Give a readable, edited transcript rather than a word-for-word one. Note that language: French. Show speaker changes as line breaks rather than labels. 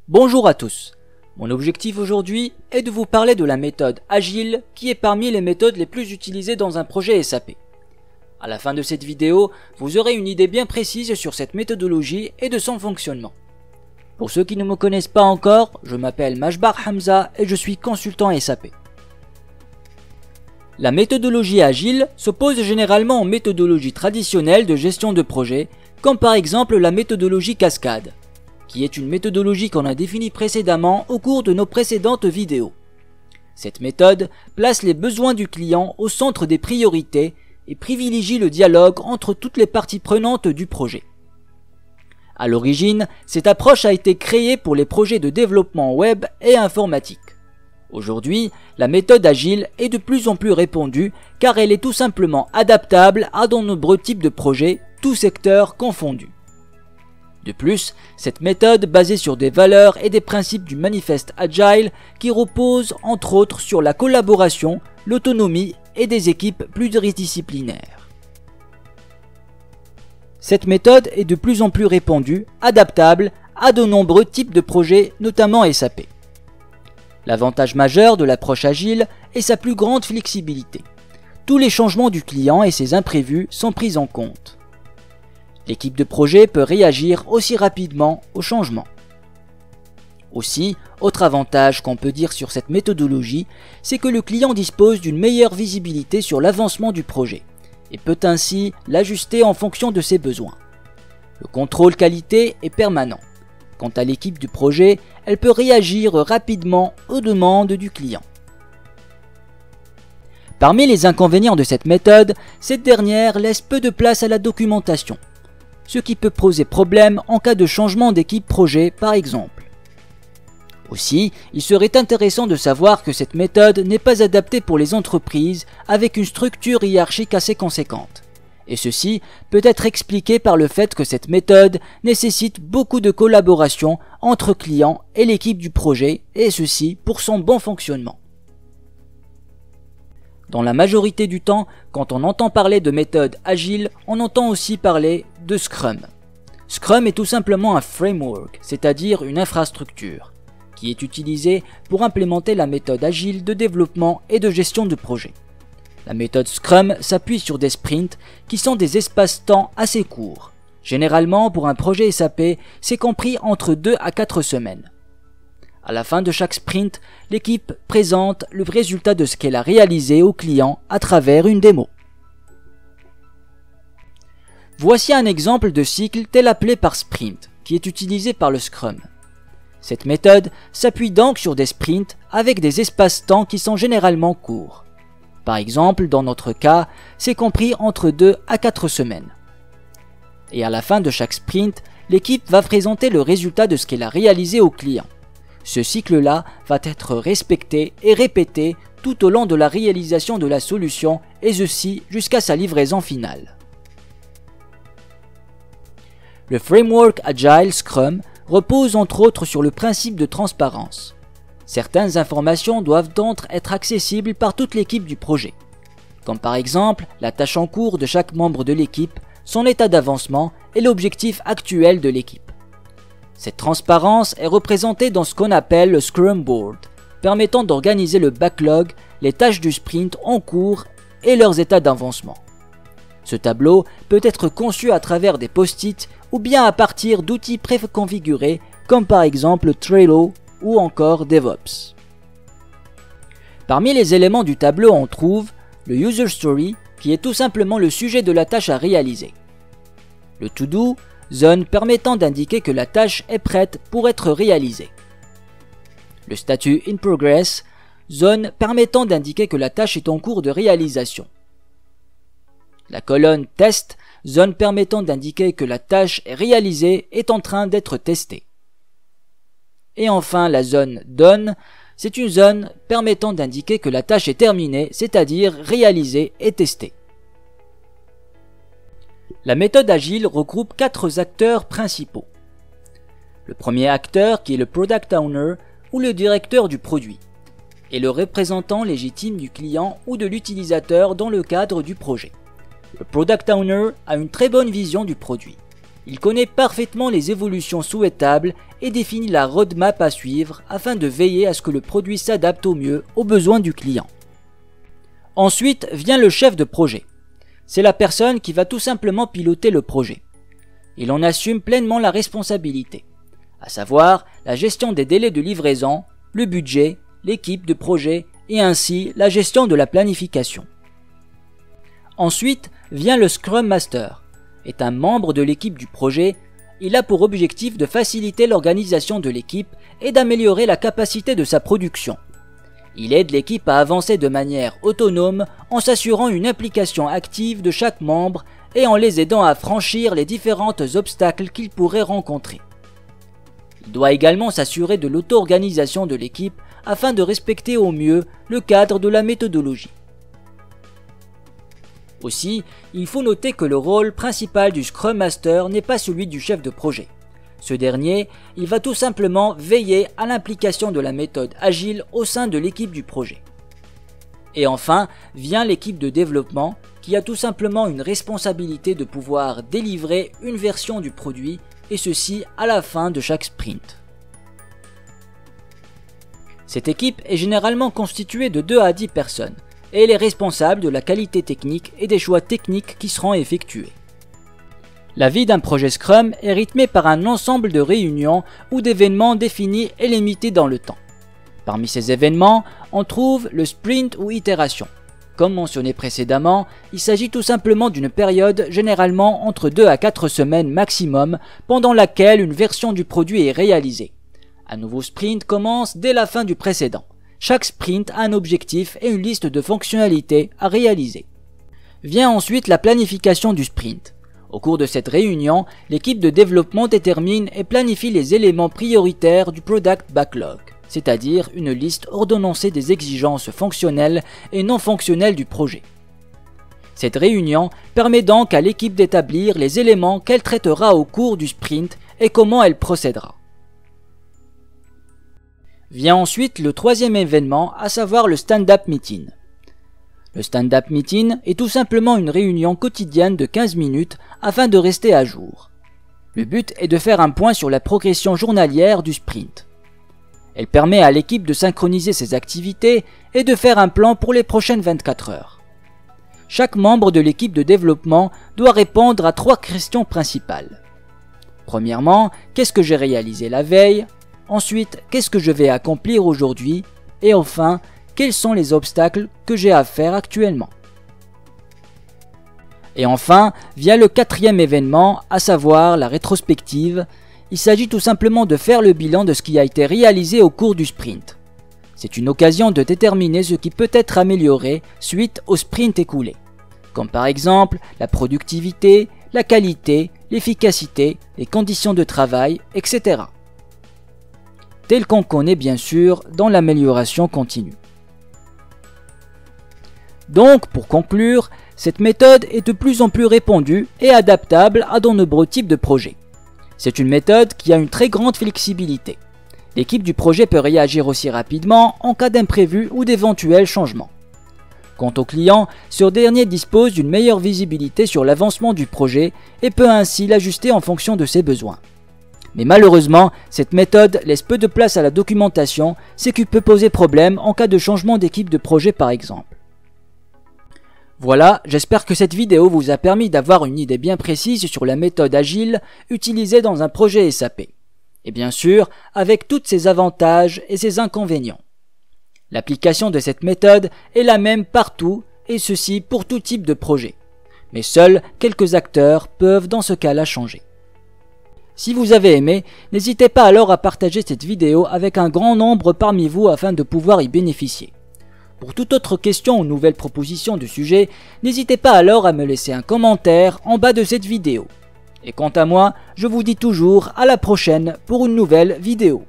Bonjour à tous. Mon objectif aujourd'hui est de vous parler de la méthode Agile qui est parmi les méthodes les plus utilisées dans un projet SAP. À la fin de cette vidéo, vous aurez une idée bien précise sur cette méthodologie et de son fonctionnement. Pour ceux qui ne me connaissent pas encore, je m'appelle Majbar Hamza et je suis consultant SAP. La méthodologie Agile s'oppose généralement aux méthodologies traditionnelles de gestion de projet, comme par exemple la méthodologie Cascade, qui est une méthodologie qu'on a définie précédemment au cours de nos précédentes vidéos. Cette méthode place les besoins du client au centre des priorités et privilégie le dialogue entre toutes les parties prenantes du projet. À l'origine, cette approche a été créée pour les projets de développement web et informatique. Aujourd'hui, la méthode Agile est de plus en plus répandue car elle est tout simplement adaptable à de nombreux types de projets, tous secteurs confondus. De plus, cette méthode basée sur des valeurs et des principes du manifeste Agile qui repose entre autres sur la collaboration, l'autonomie et des équipes pluridisciplinaires. Cette méthode est de plus en plus répandue, adaptable à de nombreux types de projets, notamment SAP. L'avantage majeur de l'approche Agile est sa plus grande flexibilité. Tous les changements du client et ses imprévus sont pris en compte. L'équipe de projet peut réagir aussi rapidement aux changements. Aussi, autre avantage qu'on peut dire sur cette méthodologie, c'est que le client dispose d'une meilleure visibilité sur l'avancement du projet et peut ainsi l'ajuster en fonction de ses besoins. Le contrôle qualité est permanent. Quant à l'équipe du projet, elle peut réagir rapidement aux demandes du client. Parmi les inconvénients de cette méthode, cette dernière laisse peu de place à la documentation, ce qui peut poser problème en cas de changement d'équipe projet par exemple. Aussi, il serait intéressant de savoir que cette méthode n'est pas adaptée pour les entreprises avec une structure hiérarchique assez conséquente. Et ceci peut être expliqué par le fait que cette méthode nécessite beaucoup de collaboration entre clients et l'équipe du projet, et ceci pour son bon fonctionnement. Dans la majorité du temps, quand on entend parler de méthode agile, on entend aussi parler de Scrum. Scrum est tout simplement un framework, c'est-à-dire une infrastructure, qui est utilisée pour implémenter la méthode agile de développement et de gestion de projet. La méthode Scrum s'appuie sur des sprints qui sont des espaces-temps assez courts. Généralement, pour un projet SAP, c'est compris entre 2 à 4 semaines. À la fin de chaque sprint, l'équipe présente le résultat de ce qu'elle a réalisé au client à travers une démo. Voici un exemple de cycle tel appelé par sprint, qui est utilisé par le Scrum. Cette méthode s'appuie donc sur des sprints avec des espaces-temps qui sont généralement courts. Par exemple, dans notre cas, c'est compris entre 2 à 4 semaines. Et à la fin de chaque sprint, l'équipe va présenter le résultat de ce qu'elle a réalisé au client. Ce cycle-là va être respecté et répété tout au long de la réalisation de la solution, et ceci jusqu'à sa livraison finale. Le framework Agile Scrum repose entre autres sur le principe de transparence. Certaines informations doivent donc être accessibles par toute l'équipe du projet, comme par exemple la tâche en cours de chaque membre de l'équipe, son état d'avancement et l'objectif actuel de l'équipe. Cette transparence est représentée dans ce qu'on appelle le Scrum Board, permettant d'organiser le backlog, les tâches du sprint en cours et leurs états d'avancement. Ce tableau peut être conçu à travers des post-it ou bien à partir d'outils préconfigurés comme par exemple Trello ou encore DevOps. Parmi les éléments du tableau, on trouve le User Story qui est tout simplement le sujet de la tâche à réaliser. Le To-Do, zone permettant d'indiquer que la tâche est prête pour être réalisée. Le statut In Progress, zone permettant d'indiquer que la tâche est en cours de réalisation. La colonne Test, zone permettant d'indiquer que la tâche est réalisée, est en train d'être testée. Et enfin la zone Done, c'est une zone permettant d'indiquer que la tâche est terminée, c'est-à-dire réalisée et testée. La méthode agile regroupe 4 acteurs principaux. Le premier acteur, qui est le Product Owner ou le directeur du produit, est le représentant légitime du client ou de l'utilisateur dans le cadre du projet. Le Product Owner a une très bonne vision du produit. Il connaît parfaitement les évolutions souhaitables et définit la roadmap à suivre afin de veiller à ce que le produit s'adapte au mieux aux besoins du client. Ensuite vient le chef de projet. C'est la personne qui va tout simplement piloter le projet. Il en assume pleinement la responsabilité, à savoir la gestion des délais de livraison, le budget, l'équipe de projet et ainsi la gestion de la planification. Ensuite vient le Scrum Master. Est un membre de l'équipe du projet. Il a pour objectif de faciliter l'organisation de l'équipe et d'améliorer la capacité de sa production. Il aide l'équipe à avancer de manière autonome en s'assurant une implication active de chaque membre et en les aidant à franchir les différents obstacles qu'ils pourraient rencontrer. Il doit également s'assurer de l'auto-organisation de l'équipe afin de respecter au mieux le cadre de la méthodologie. Aussi, il faut noter que le rôle principal du Scrum Master n'est pas celui du chef de projet. Ce dernier, il va tout simplement veiller à l'implication de la méthode agile au sein de l'équipe du projet. Et enfin, vient l'équipe de développement qui a tout simplement une responsabilité de pouvoir délivrer une version du produit et ceci à la fin de chaque sprint. Cette équipe est généralement constituée de 2 à 10 personnes. Et elle est responsable de la qualité technique et des choix techniques qui seront effectués. La vie d'un projet Scrum est rythmée par un ensemble de réunions ou d'événements définis et limités dans le temps. Parmi ces événements, on trouve le sprint ou itération. Comme mentionné précédemment, il s'agit tout simplement d'une période généralement entre 2 à 4 semaines maximum pendant laquelle une version du produit est réalisée. Un nouveau sprint commence dès la fin du précédent. Chaque sprint a un objectif et une liste de fonctionnalités à réaliser. Vient ensuite la planification du sprint. Au cours de cette réunion, l'équipe de développement détermine et planifie les éléments prioritaires du Product Backlog, c'est-à-dire une liste ordonnancée des exigences fonctionnelles et non fonctionnelles du projet. Cette réunion permet donc à l'équipe d'établir les éléments qu'elle traitera au cours du sprint et comment elle procédera. Vient ensuite le 3e événement, à savoir le stand-up meeting. Le stand-up meeting est tout simplement une réunion quotidienne de 15 minutes afin de rester à jour. Le but est de faire un point sur la progression journalière du sprint. Elle permet à l'équipe de synchroniser ses activités et de faire un plan pour les prochaines 24 heures. Chaque membre de l'équipe de développement doit répondre à 3 questions principales. Premièrement, qu'est-ce que j'ai réalisé la veille ? Ensuite, qu'est-ce que je vais accomplir aujourd'hui? Et enfin, quels sont les obstacles que j'ai à faire actuellement? Et enfin, vient le 4e événement, à savoir la rétrospective. Il s'agit tout simplement de faire le bilan de ce qui a été réalisé au cours du sprint. C'est une occasion de déterminer ce qui peut être amélioré suite au sprint écoulé, comme par exemple la productivité, la qualité, l'efficacité, les conditions de travail, etc. Tel qu'on connaît bien sûr dans l'amélioration continue. Donc, pour conclure, cette méthode est de plus en plus répandue et adaptable à de nombreux types de projets. C'est une méthode qui a une très grande flexibilité. L'équipe du projet peut réagir aussi rapidement en cas d'imprévu ou d'éventuels changements. Quant au client, ce dernier dispose d'une meilleure visibilité sur l'avancement du projet et peut ainsi l'ajuster en fonction de ses besoins. Mais malheureusement, cette méthode laisse peu de place à la documentation, ce qui peut poser problème en cas de changement d'équipe de projet par exemple. Voilà, j'espère que cette vidéo vous a permis d'avoir une idée bien précise sur la méthode agile utilisée dans un projet SAP. Et bien sûr, avec tous ses avantages et ses inconvénients. L'application de cette méthode est la même partout, et ceci pour tout type de projet. Mais seuls quelques acteurs peuvent dans ce cas-là changer. Si vous avez aimé, n'hésitez pas alors à partager cette vidéo avec un grand nombre parmi vous afin de pouvoir y bénéficier. Pour toute autre question ou nouvelle proposition de sujet, n'hésitez pas alors à me laisser un commentaire en bas de cette vidéo. Et quant à moi, je vous dis toujours à la prochaine pour une nouvelle vidéo.